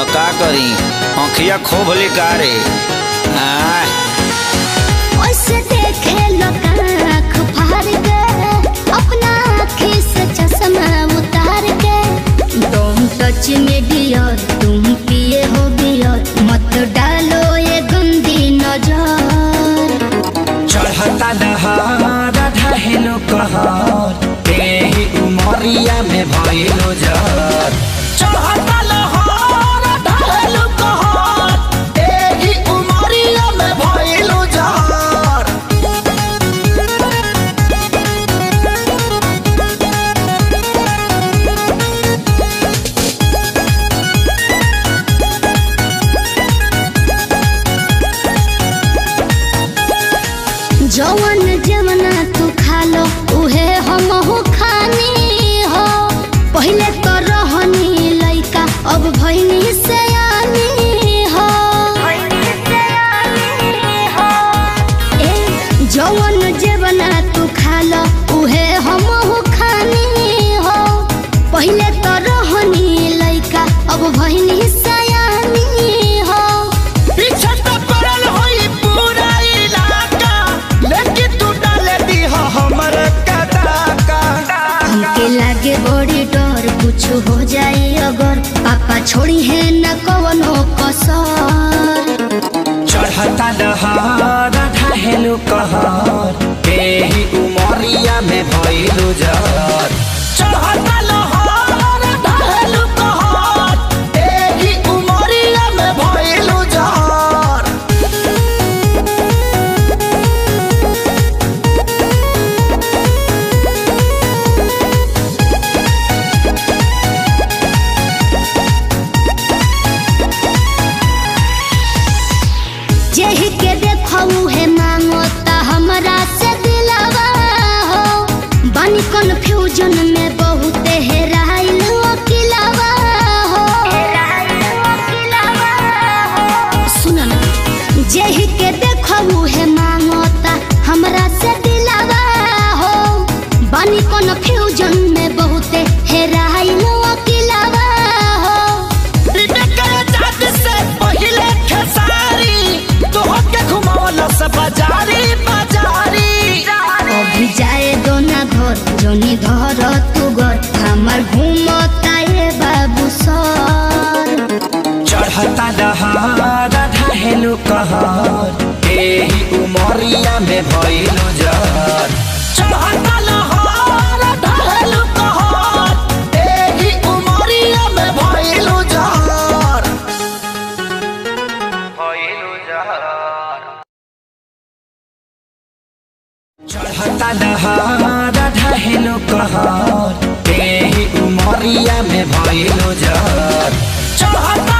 तो का करी आँखिया खोभली कारे देखे लोग आँख फाड़ के अपना आँखी से चश्मा उतार के तुम टच में डियर तुम पिए हो बियर मत डालो ये गंदी नजर चढ़ता दहार ढहेलो कहर तेही उमरिया में भइलो जर चढ़ता लहर ढहेलो कहर तेही उमरिया में भइलो जर जवन जमना तू खा लो उहे हमहू खानी हो पहले तो रहनी लइका अब भइनी सयानी हो जवन जमना तू खा लो उहे हमहू खानी हो पहले तो रहनी लइका अब भइनी सयानी हो पीछे तो पड़ल होई पूरा इलाका लेकिन तू डाले दी हो हमर कदाका हमके लागे बड़ी डर कुछ हो जाए अगर पापा छोड़ी है न कवनो कसर चढ़ता दहार ढहेलो कहर तेही उमरिया में भइलो जर चढ़ता लहर ढहेलो कहर तेही उमरिया में भइलो जर जेहि के देखऊ है मांगो ता हमरा से दिलावा हो बनी कन्फ्यूजन में बहुत हेराइल अकेलावा हो सुन ना जेहि के देखऊ है मांगो ता हमरा से दिलावा हो बनी कन्फ्यूजन में बहुत हेराइल अकेलावा हो अभी जाए दो ना घर जोनी धर तू घर हमार घूमता ये बाबू सर चढ़ता दहार ढहेलो कहर तेही उमरिया में भइलो जर चढ़ता लहर ढहेलो कहर तेही उमरिया में भइलो जर चढ़ता दहार ढहेलो कहर तेही उमरिया में भइलो जर चढ़ता